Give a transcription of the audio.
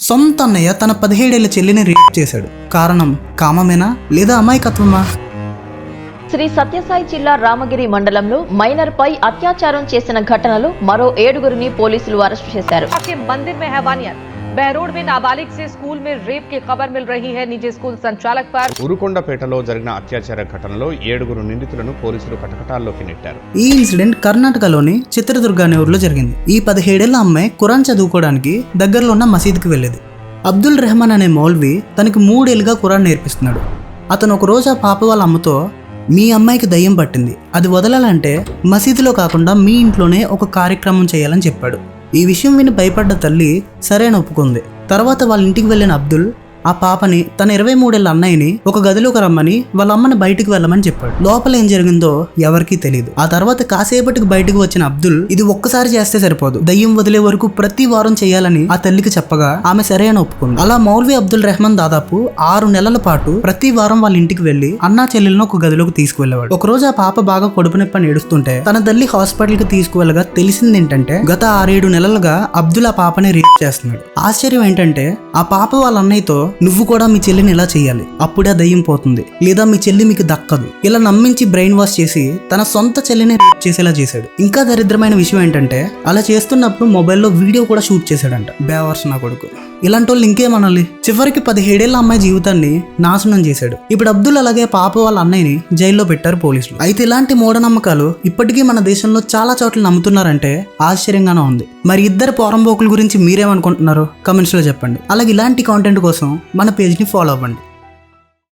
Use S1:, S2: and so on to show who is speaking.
S1: సొంత అన్నయ్య తన 17 ఏళ్ల చెల్లిని రేప్ చేశాడు. కారణం కామమేనా లేదా అమాయకత్వమా?
S2: శ్రీ సత్యసాయి జిల్లా రామగిరి మండలంలో మైనర్ పై అత్యాచారం చేసిన ఘటనలో మరో 7గురిని పోలీసులు అరెస్టు చేశారు.
S3: बहरोड में नाबालिग से स्कूल में रेप की खबर मिल रही है. निजी स्कूल संचालक पर
S4: ఉరుకొండపేటలో జరిగిన అత్యాచార ఘటనలో 7గురు నిందితులను పోలీసులు కటకటాల్లోకి నెట్టారు.
S1: ఈ ఇన్సిడెంట్ కర్ణాటకలోని చిత్రదుర్గ అనే ఊర్లో జరిగింది. ఈ 17 ఏళ్ల అమ్మాయి ఖురాన్ చదువుకోవడానికి దగ్గరలో ఉన్న మసీదుకి వెళ్ళేది. అబ్దుల్ రెహమాన్ అనే మౌల్వి తనకి 3 ఏళ్లుగా ఖురాన్ నేర్పిస్తున్నాడు. అతను ఒక రోజు ఆ పాప వాళ్ళ అమ్మతో, మీ అమ్మాయికి దయ్యం పట్టింది, అది వదలాలంటే మసీదులో కాకుండా మీ ఇంట్లోనే ఒక కార్యక్రమం చేయాలని చెప్పాడు. ఈ విషయం విని భయపడ్డ తల్లి సరైన ఒప్పుకుంది. తర్వాత వాళ్ళ ఇంటికి వెళ్ళిన అబ్దుల్ ఆ పాపని తన 23 ఏళ్ల అన్నయ్యని ఒక గదిలోకి రమ్మని వాళ్ళ అమ్మని బయటికి వెళ్ళమని చెప్పాడు. లోపల ఏం జరిగిందో ఎవరికీ తెలియదు. ఆ తర్వాత కాసేపటికి బయటకు వచ్చిన అబ్దుల్ ఇది ఒక్కసారి చేస్తే సరిపోదు, దయ్యం వదిలే వరకు ప్రతి వారం చేయాలని ఆ తల్లికి చెప్పగా ఆమె సరైన ఒప్పుకుంది. అలా మౌల్వి అబ్దుల్ రెహమాన్ దాదాపు 6 నెలల పాటు ప్రతి వారం వాళ్ళ ఇంటికి వెళ్లి అన్నా చెల్లెలను ఒక గదిలోకి తీసుకువెళ్ళేవాడు. ఒక రోజు ఆ పాప బాగా కడుపు నొప్పి అని ఏడుస్తుంటే తన తల్లి హాస్పిటల్ కి తీసుకువెళ్ళగా తెలిసింది ఏంటంటే గత 6-7 నెలలుగా అబ్దుల్ ఆ పాపని రేప్ చేస్తున్నాడు. ఆశ్చర్యం ఏంటంటే ఆ పాప వాళ్ళ అన్నయ్యతో, నువ్వు కూడా మీ చెల్లిని ఇలా చేయాలి, అప్పుడే దయ్యం పోతుంది, లేదా మీ చెల్లి మీకు దక్కదు, ఇలా నమ్మించి బ్రెయిన్ వాష్ చేసి తన సొంత చెల్లిని రేప్ చేసేలా చేశాడు. ఇంకా దరిద్రమైన విషయం ఏంటంటే అలా చేస్తున్నప్పుడు మొబైల్లో వీడియో కూడా షూట్ చేశాడంట. బేవర్స్ నా కొడుకు. ఇలాంటి వాళ్ళు ఇంకేమనాలి. చివరికి 17 ఏళ్ల అమ్మాయి జీవితాన్ని నాశనం చేశాడు. ఇప్పుడు అబ్దుల్ అలాగే పాప వాళ్ళ అన్నయ్యని జైల్లో పెట్టారు పోలీసులు. అయితే ఇలాంటి మూఢనమ్మకాలు ఇప్పటికీ మన దేశంలో చాలా చోట్ల నమ్ముతున్నారంటే ఆశ్చర్యంగానే ఉంది. మరి ఇద్దరు పోరంబోకుల గురించి మీరేమనుకుంటున్నారో కమెంట్స్ లో చెప్పండి. అలాగే ఇలాంటి కాంటెంట్ కోసం మన పేజ్ని ఫాలో అవ్వండి.